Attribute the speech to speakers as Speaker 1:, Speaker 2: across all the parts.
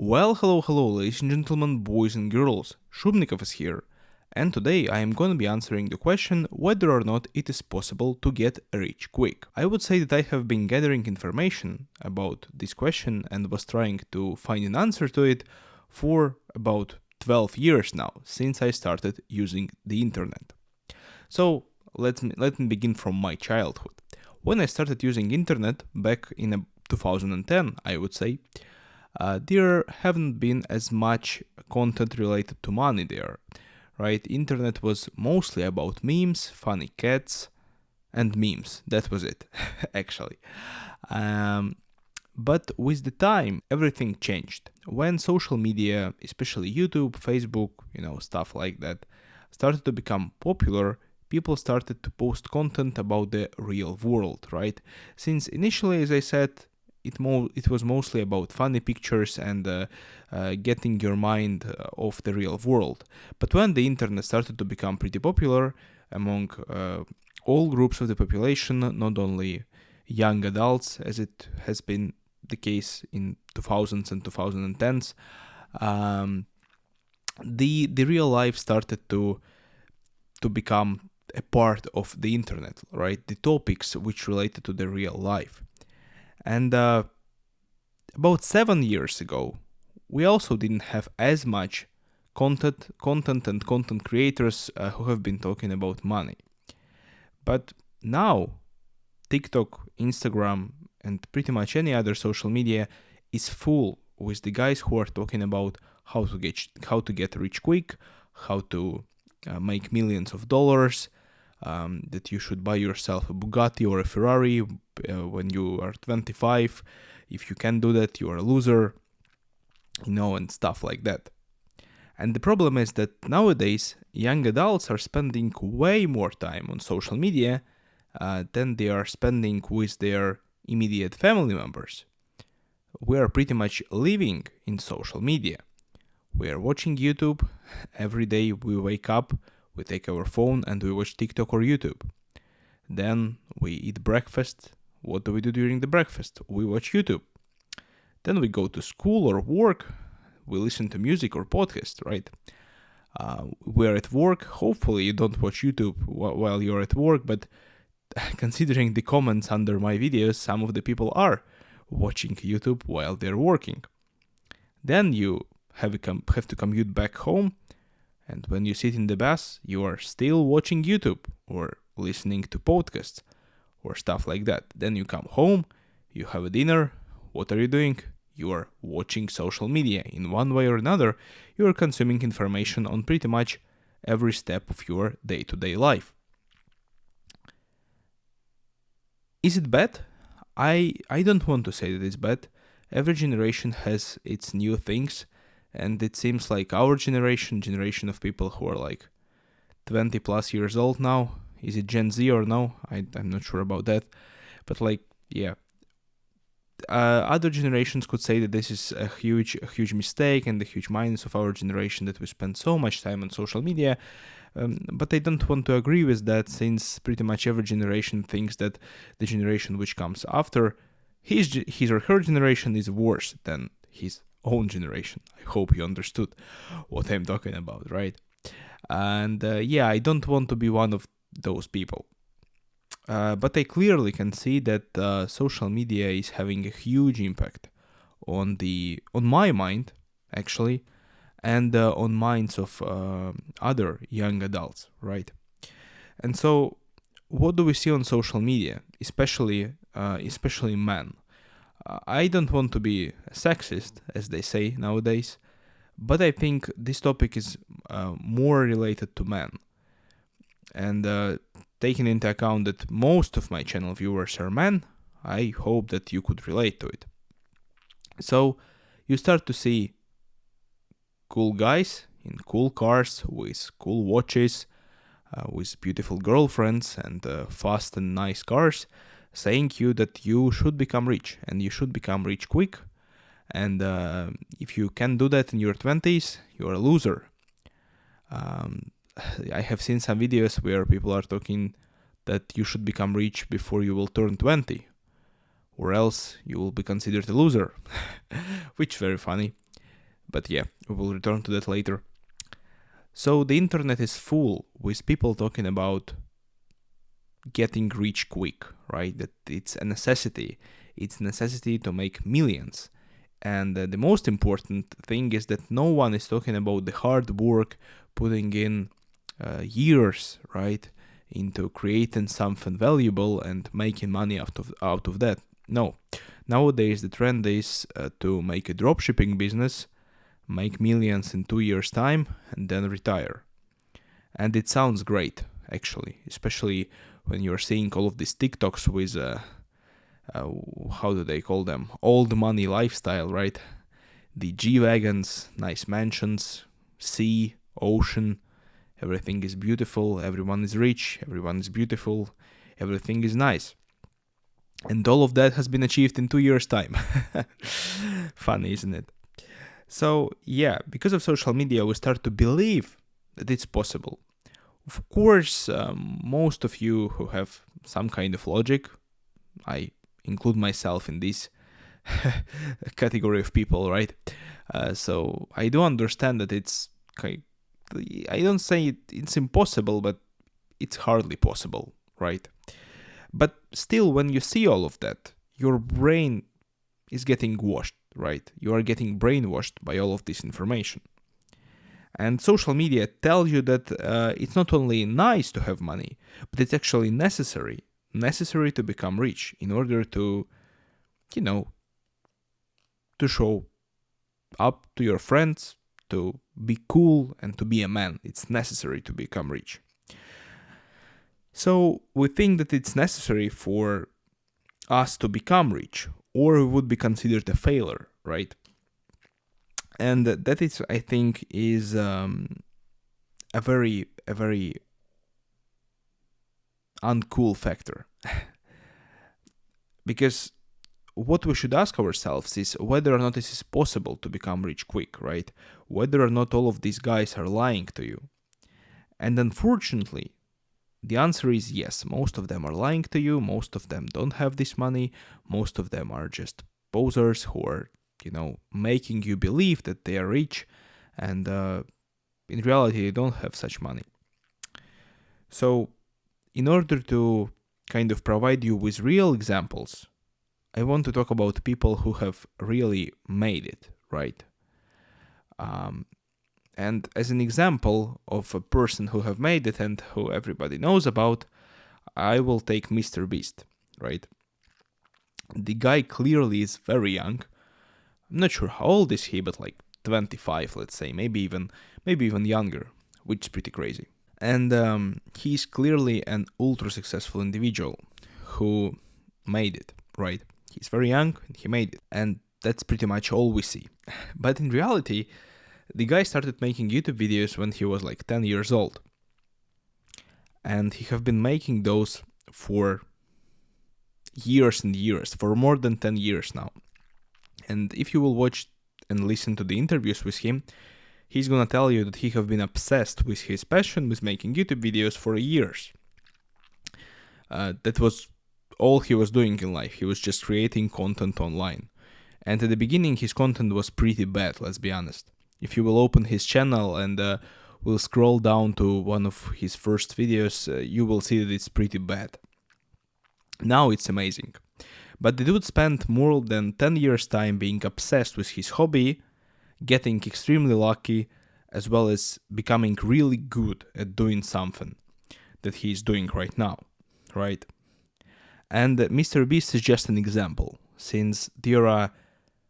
Speaker 1: Well, hello, ladies and gentlemen, boys and girls. Shubnikov is here, and today I am gonna be answering the question whether or not it is possible to get rich quick. I would say that I have been gathering information about this question and was trying to find an answer to it for about 12 years now, since I started using the internet. So let me begin from my childhood. When I started using internet back in 2010, I would say, there haven't been as much content related to money there, right? Internet was mostly about memes, funny cats, and memes. That was it, actually. But with the time, everything changed. When social media, especially YouTube, Facebook, stuff like that, started to become popular, people started to post content about the real world, right? Since initially, as I said, it was mostly about funny pictures and getting your mind off the real world. But when the internet started to become pretty popular among all groups of the population, not only young adults, as it has been the case in 2000s and 2010s, the real life started to become a part of the internet, right? The topics which related to the real life. And about 7 years ago, we also didn't have as much content and content creators who have been talking about money. But now, TikTok, Instagram, and pretty much any other social media is full with the guys who are talking about how to get rich quick, how to make millions of dollars, that you should buy yourself a Bugatti or a Ferrari when you are 25. If you can't do that, you are a loser, and stuff like that. And the problem is that nowadays, young adults are spending way more time on social media than they are spending with their immediate family members. We are pretty much living in social media. We are watching YouTube. Every day we wake up, we take our phone and we watch TikTok or YouTube. Then we eat breakfast. What do we do during the breakfast? We watch YouTube. Then we go to school or work. We listen to music or podcast, right? We're at work. Hopefully you don't watch YouTube while you're at work, but considering the comments under my videos, some of the people are watching YouTube while they're working. Then you have to commute back home, and when you sit in the bus, you are still watching YouTube or listening to podcasts or stuff like that. Then you come home, you have a dinner. What are you doing? You are watching social media. In one way or another, you are consuming information on pretty much every step of your day-to-day life. Is it bad? I don't want to say that it's bad. Every generation has its new things, and it seems like our generation of people who are like 20 plus years old now, is it Gen Z or no? I'm not sure about that. But yeah. Other generations could say that this is a huge mistake and a huge minus of our generation that we spend so much time on social media. But I don't want to agree with that, since pretty much every generation thinks that the generation which comes after his or her generation is worse than his own generation. I hope you understood what I'm talking about, right? And I don't want to be one of those people. But I clearly can see that social media is having a huge impact on my mind, actually, and on minds of other young adults, right? And so, what do we see on social media, especially men? I don't want to be sexist, as they say nowadays, but I think this topic is more related to men. And taking into account that most of my channel viewers are men, I hope that you could relate to it. So you start to see cool guys in cool cars with cool watches, with beautiful girlfriends and fast and nice cars, saying you that you should become rich and you should become rich quick. And if you can't do that in your 20s, you're a loser. I have seen some videos where people are talking that you should become rich before you will turn 20, or else you will be considered a loser, which is very funny. But yeah, we will return to that later. So the internet is full with people talking about getting rich quick, right? That it's a necessity. It's a necessity to make millions. And the most important thing is that no one is talking about the hard work, putting in years, right, into creating something valuable and making money out of that. No. Nowadays, the trend is to make a dropshipping business, make millions in 2 years' time, and then retire. And it sounds great, actually, especially when you're seeing all of these TikToks with, how do they call them? Old money lifestyle, right? The G-Wagons, nice mansions, sea, ocean, everything is beautiful, everyone is rich, everyone is beautiful, everything is nice. And all of that has been achieved in 2 years' time. Funny, isn't it? So, yeah, because of social media, we start to believe that it's possible. Of course, most of you who have some kind of logic, I include myself in this category of people, right? So I do understand that it's I don't say it's impossible, but it's hardly possible, right? But still, when you see all of that, your brain is getting washed, right? You are getting brainwashed by all of this information. And social media tells you that it's not only nice to have money, but it's actually necessary to become rich in order to, to show up to your friends, to be cool and to be a man. It's necessary to become rich. So we think that it's necessary for us to become rich, or we would be considered a failure, right? And that is, I think, is a very uncool factor. Because what we should ask ourselves is whether or not this is possible to become rich quick, right? Whether or not all of these guys are lying to you. And unfortunately, the answer is yes. Most of them are lying to you. Most of them don't have this money. Most of them are just posers who are, making you believe that they are rich. And in reality, they don't have such money. So in order to kind of provide you with real examples, I want to talk about people who have really made it, right? And as an example of a person who have made it and who everybody knows about, I will take Mr. Beast, right? The guy clearly is very young. I'm not sure how old is he, but like 25, let's say, maybe even younger, which is pretty crazy. And he's clearly an ultra successful individual who made it, right? He's very young and he made it. And that's pretty much all we see. But in reality, the guy started making YouTube videos when he was like 10 years old. And he have been making those for years and years, for more than 10 years now. And if you will watch and listen to the interviews with him, he's gonna tell you that he have been obsessed with his passion with making YouTube videos for years. That was all he was doing in life. He was just creating content online. And at the beginning, his content was pretty bad, let's be honest. If you will open his channel and will scroll down to one of his first videos, you will see that it's pretty bad. Now it's amazing. But the dude spent more than 10 years' time being obsessed with his hobby, getting extremely lucky, as well as becoming really good at doing something that he's doing right now, right? And Mr. Beast is just an example, since there are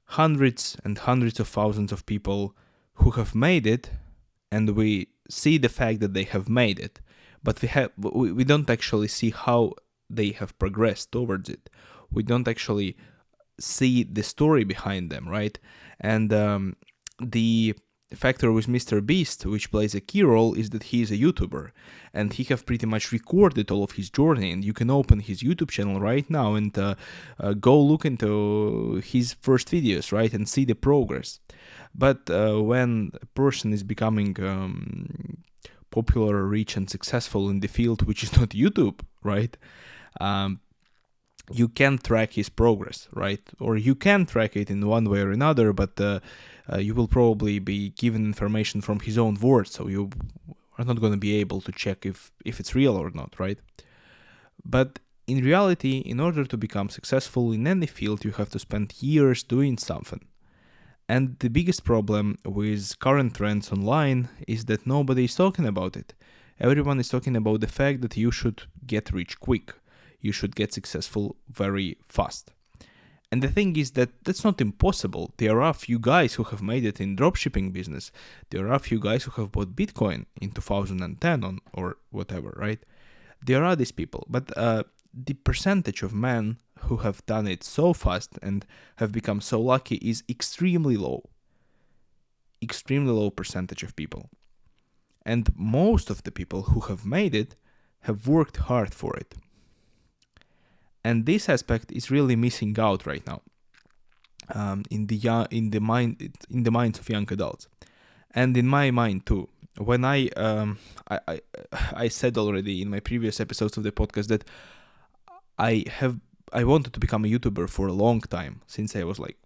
Speaker 1: hundreds and hundreds of thousands of people who have made it, and we see the fact that they have made it, but we don't actually see how they have progressed towards it. We don't actually see the story behind them, right? And the factor with Mr. Beast, which plays a key role, is that he is a YouTuber, and he have pretty much recorded all of his journey, and you can open his YouTube channel right now and go look into his first videos, right, and see the progress. But when a person is becoming popular, rich, and successful in the field which is not YouTube, right, you can track his progress, right? Or you can track it in one way or another, but you will probably be given information from his own words, so you are not going to be able to check if it's real or not, right? But in reality, in order to become successful in any field, you have to spend years doing something. And the biggest problem with current trends online is that nobody is talking about it. Everyone is talking about the fact that you should get rich quick. You should get successful very fast. And the thing is that that's not impossible. There are a few guys who have made it in dropshipping business. There are a few guys who have bought Bitcoin in 2010 or whatever, right? There are these people, but the percentage of men who have done it so fast and have become so lucky is extremely low. Extremely low percentage of people. And most of the people who have made it have worked hard for it. And this aspect is really missing out right now in the minds of young adults, and in my mind too. When I said already in my previous episodes of the podcast that I wanted to become a YouTuber for a long time, since I was like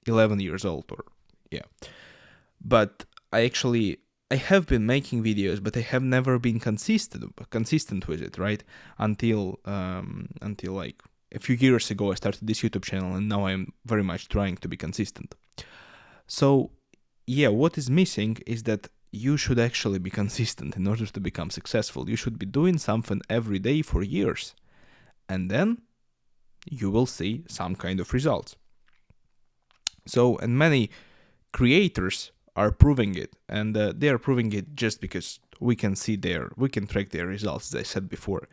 Speaker 1: 11 years old, but I have been making videos, but I have never been consistent with it, right? Until like a few years ago, I started this YouTube channel, and now I'm very much trying to be consistent. So, yeah, what is missing is that you should actually be consistent in order to become successful. You should be doing something every day for years, and then you will see some kind of results. So, and many creators are proving it, and they are proving it just because we can track their results, as I said before,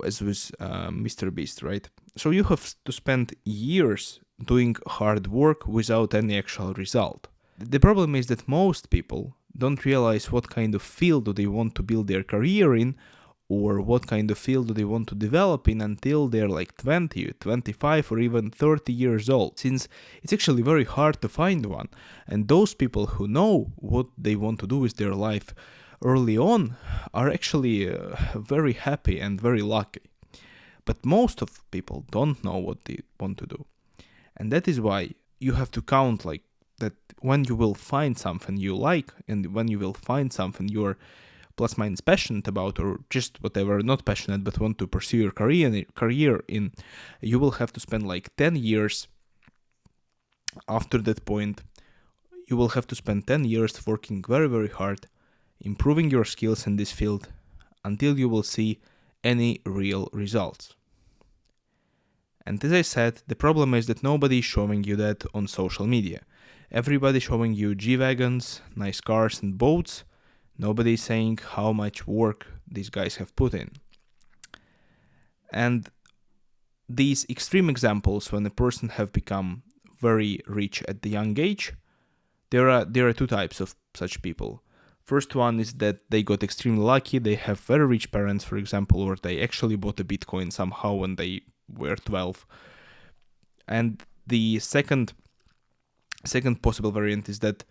Speaker 1: as with Mr. Beast, right? So you have to spend years doing hard work without any actual result. The problem is that most people don't realize what kind of field do they want to build their career in, or what kind of field do they want to develop in until they're like 20, 25, or even 30 years old, since it's actually very hard to find one. And those people who know what they want to do with their life early on are actually very happy and very lucky. But most of people don't know what they want to do. And that is why you have to count like that when you will find something you like, and when you will find something you're plus minus passionate about, or just whatever, not passionate but want to pursue your career in, you will have to spend like 10 years. After that point, you will have to spend 10 years working very, very hard, improving your skills in this field, until you will see any real results. And as I said, the problem is that nobody is showing you that on social media. Everybody showing you G-Wagons, nice cars and boats. Nobody is saying how much work these guys have put in. And these extreme examples, when a person have become very rich at the young age, there are two types of such people. First one is that they got extremely lucky. They have very rich parents, for example, or they actually bought a Bitcoin somehow when they were 12. And the second possible variant is that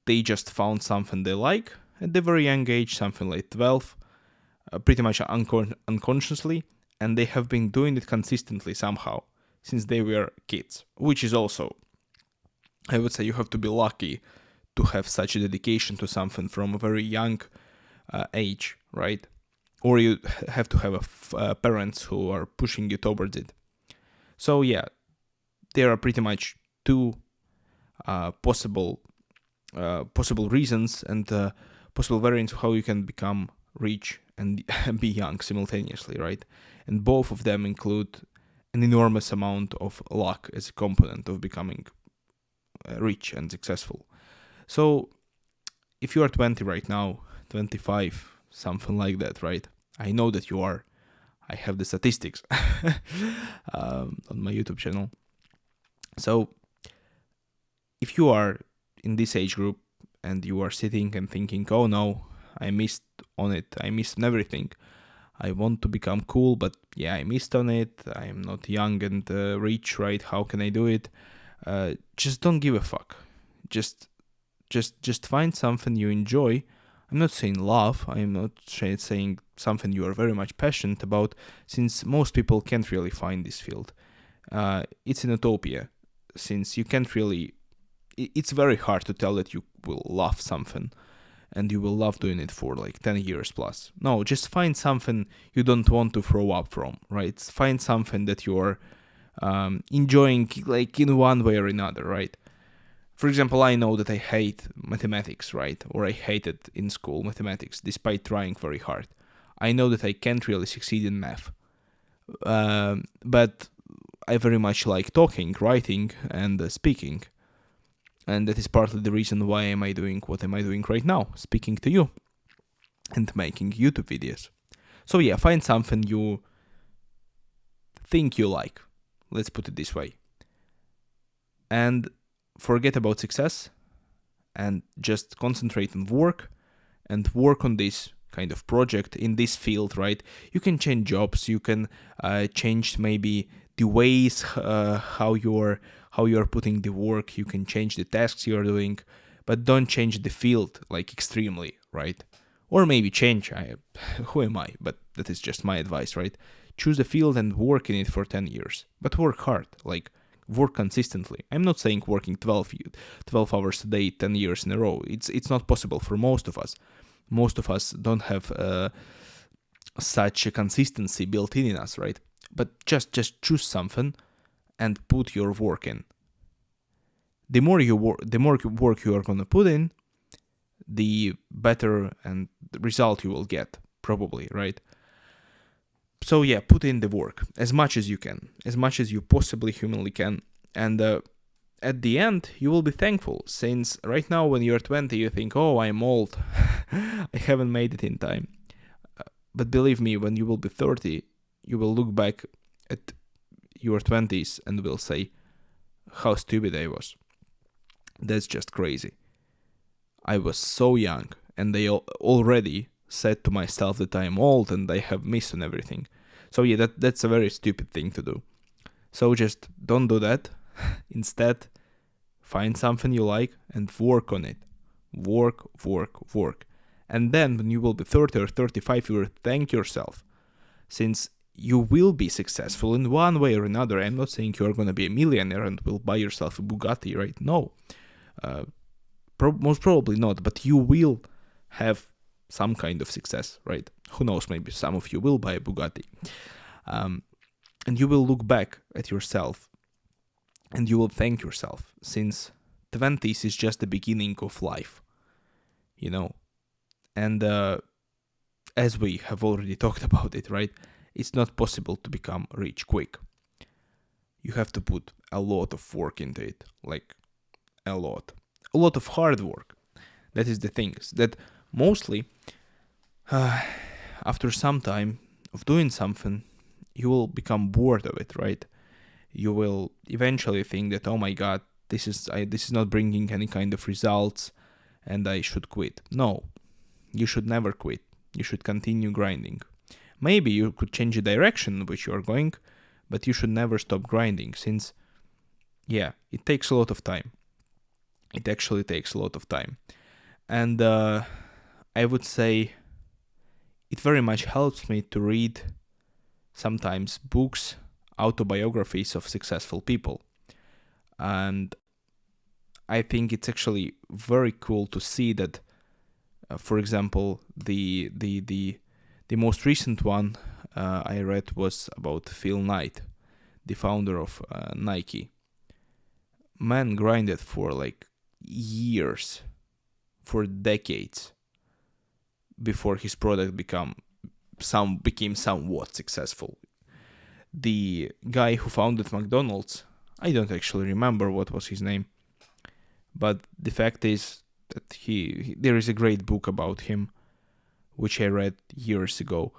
Speaker 1: they just found something they like at the very young age, something like 12, pretty much unconsciously, and they have been doing it consistently somehow since they were kids, which is also, I would say, you have to be lucky to have such a dedication to something from a very young age, right? Or you have to have parents who are pushing you towards it. So yeah, there are pretty much two possible reasons and possible variants of how you can become rich and be young simultaneously, right? And both of them include an enormous amount of luck as a component of becoming rich and successful. So if you are 20 right now, 25, something like that, right? I know that you are. I have the statistics on my YouTube channel. So if you are in this age group and you are sitting and thinking, oh no, I missed on it, I missed on everything, I want to become cool, but yeah, I missed on it, I'm not young and rich, right? How can I do it? Just don't give a fuck. Just find something you enjoy. I'm not saying love, I'm not saying something you are very much passionate about, since most people can't really find this field. It's an utopia, since you can't really, it's very hard to tell that you will love something and you will love doing it for like 10 years plus. No, just find something you don't want to throw up from, right? Find something that you're enjoying like in one way or another, right? For example, I know that I hate mathematics, right? Or I hated in school mathematics despite trying very hard. I know that I can't really succeed in math. But I very much like talking, writing, and speaking. And that is partly the reason why am I doing what am I doing right now, speaking to you and making YouTube videos. So yeah, find something you think you like. Let's put it this way. And forget about success and just concentrate on work and work on this kind of project in this field, right? You can change jobs, you can change maybe the ways how you're putting the work, you can change the tasks you're doing, but don't change the field like extremely, right? Or maybe change, who am I? But that is just my advice, right? Choose a field and work in it for 10 years, but work hard, like work consistently. I'm not saying working 12 hours a day, 10 years in a row. It's not possible for most of us. Most of us don't have such a consistency built in us, right? But just choose something and put your work in. The more work you are gonna put in, the better and the result you will get, probably, right? So yeah, put in the work as much as you can, as much as you possibly humanly can, and at the end you will be thankful, since right now when you're 20 you think, oh, I'm old, I haven't made it in time. But believe me, when you will be 30, you will look back at your 20s and will say, how stupid I was. That's just crazy. I was so young, and I already said to myself that I am old and I have missed on everything. So yeah, that's a very stupid thing to do. So just don't do that. Instead, find something you like and work on it. Work. And then when you will be 30 or 35, you will thank yourself, since you will be successful in one way or another. I'm not saying you're going to be a millionaire and will buy yourself a Bugatti, right? No. Most probably not, but you will have some kind of success, right? Who knows, maybe some of you will buy a Bugatti. And you will look back at yourself and you will thank yourself, since 20s is just the beginning of life, you know? And as we have already talked about it, right? It's not possible to become rich quick. You have to put a lot of work into it, like a lot of hard work. That is the thing, that mostly after some time of doing something, you will become bored of it, right? You will eventually think that, oh my god, this is not bringing any kind of results and I should quit. No, you should never quit. You should continue grinding. Maybe you could change the direction in which you are going, but you should never stop grinding, since, yeah, it takes a lot of time. It actually takes a lot of time. And I would say it very much helps me to read sometimes books, autobiographies of successful people. And I think it's actually very cool to see that, for example, the most recent one I read was about Phil Knight, the founder of Nike. Man grinded for like years, for decades, before his product became somewhat successful. The guy who founded McDonald's, I don't actually remember what was his name, but the fact is that there is a great book about him, which I read years ago.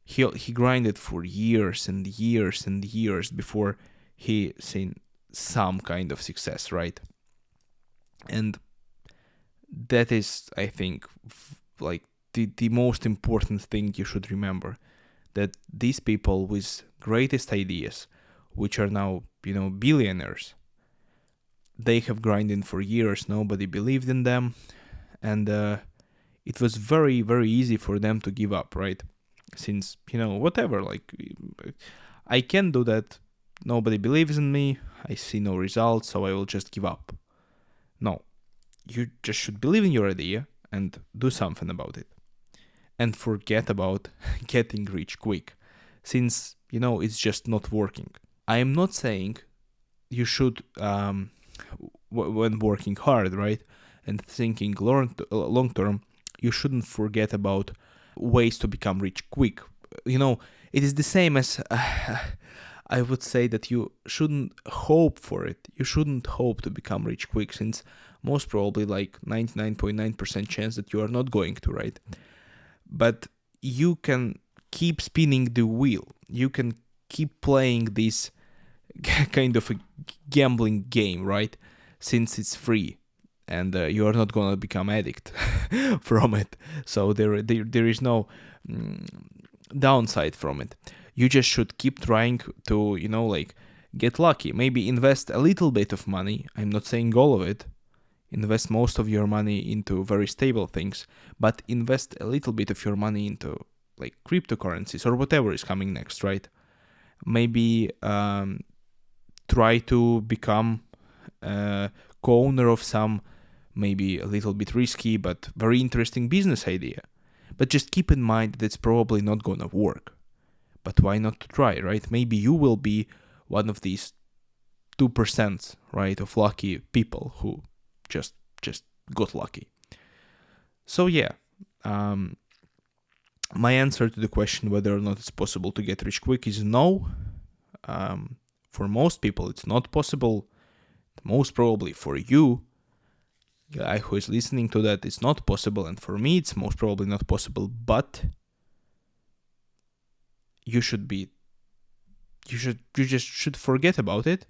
Speaker 1: He grinded for years and years and years before he seen some kind of success, right? And that is, I think, like the most important thing you should remember, that these people with greatest ideas, which are now, billionaires, they have grinded for years, nobody believed in them, and it was very, very easy for them to give up, right? since, whatever, like, I can do that. Nobody believes in me. I see no results, so I will just give up. No, you just should believe in your idea and do something about it. And forget about getting rich quick, since, it's just not working. I am not saying you should, when working hard, right, and thinking long term, you shouldn't forget about ways to become rich quick. It is the same as I would say that you shouldn't hope for it. You shouldn't hope to become rich quick, since most probably like 99.9% chance that you are not going to, right? But you can keep spinning the wheel. You can keep playing this kind of a gambling game, right? Since it's free and you are not going to become addict from it. So there is no downside from it. You just should keep trying to, get lucky. Maybe invest a little bit of money. I'm not saying all of it. Invest most of your money into very stable things, but invest a little bit of your money into like cryptocurrencies or whatever is coming next, right? Maybe try to become co-owner of some maybe a little bit risky but very interesting business idea. But just keep in mind that it's probably not gonna work. But why not to try, right? Maybe you will be one of these 2%, right, of lucky people who just got lucky. So yeah, my answer to the question whether or not it's possible to get rich quick is no. For most people, it's not possible. Most probably for you, guy who is listening to that, it's not possible, and for me, it's most probably not possible. But you just should forget about it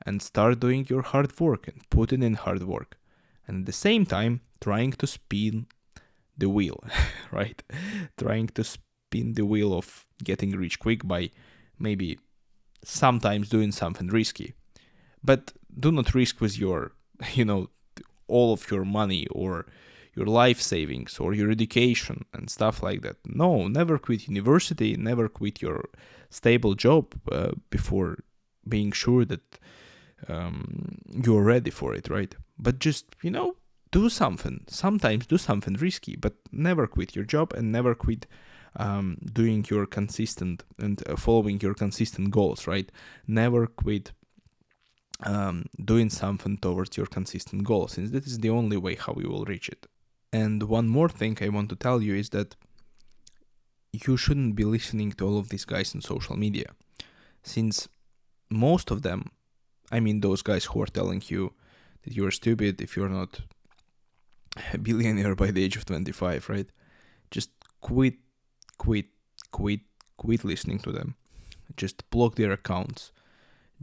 Speaker 1: and start doing your hard work and putting in hard work, and at the same time trying to spin the wheel, right? Trying to spin the wheel of getting rich quick by maybe sometimes doing something risky. But do not risk with your, all of your money or your life savings or your education and stuff like that. No, never quit university, never quit your stable job before being sure that you're ready for it, right? But just, do something. Sometimes do something risky, but never quit your job and never quit doing your consistent and following your consistent goals, right? Never quit doing something towards your consistent goals, since that is the only way how you will reach it. And one more thing I want to tell you is that you shouldn't be listening to all of these guys on social media, since most of them, I mean those guys who are telling you that you are stupid if you're not a billionaire by the age of 25, right? Just quit listening to them. Just block their accounts.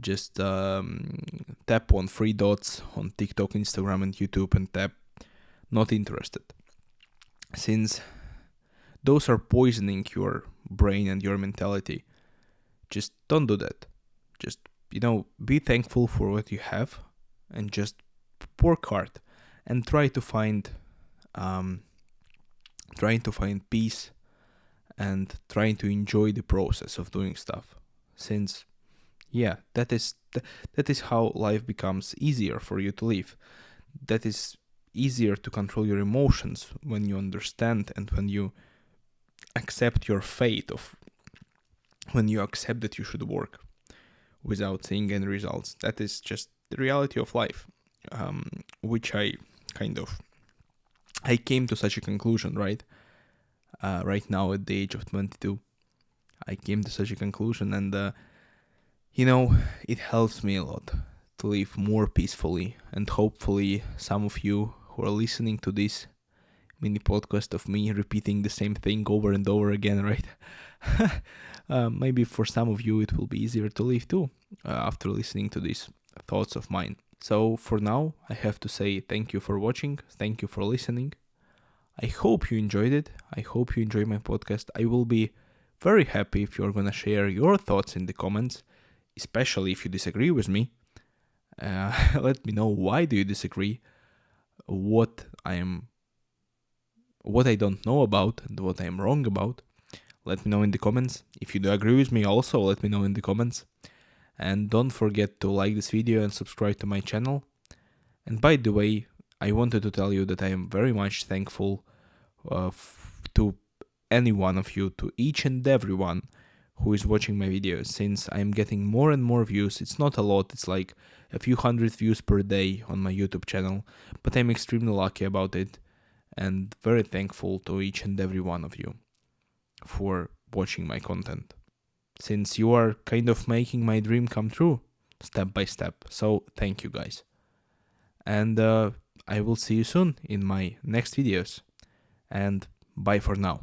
Speaker 1: Just tap on 3 dots on TikTok, Instagram, and YouTube and tap not interested. Since those are poisoning your brain and your mentality. Just don't do that. Just, be thankful for what you have and just work hard and try to find peace and trying to enjoy the process of doing stuff. Since that is how life becomes easier for you to live. That is easier to control your emotions when you understand and when you accept your fate, when you accept that you should work without seeing any results. That is just the reality of life, which I came to such a conclusion, right? Right now at the age of 22, I came to such a conclusion, and it helps me a lot to live more peacefully. And hopefully some of you who are listening to this mini podcast of me repeating the same thing over and over again, right? Maybe for some of you it will be easier to live too after listening to these thoughts of mine. So for now, I have to say thank you for watching, thank you for listening. I hope you enjoyed it. I hope you enjoy my podcast. I will be very happy if you're gonna share your thoughts in the comments, especially if you disagree with me. Let me know why do you disagree, what I don't know about and what I am wrong about. Let me know in the comments. If you do agree with me also, let me know in the comments. And don't forget to like this video and subscribe to my channel. And by the way, I wanted to tell you that I am very much thankful to any one of you, to each and everyone who is watching my videos, since I'm getting more and more views. It's not a lot, it's like a few hundred views per day on my YouTube channel, but I'm extremely lucky about it and very thankful to each and every one of you for watching my content, since you are kind of making my dream come true step by step. So thank you guys. And I will see you soon in my next videos. And bye for now.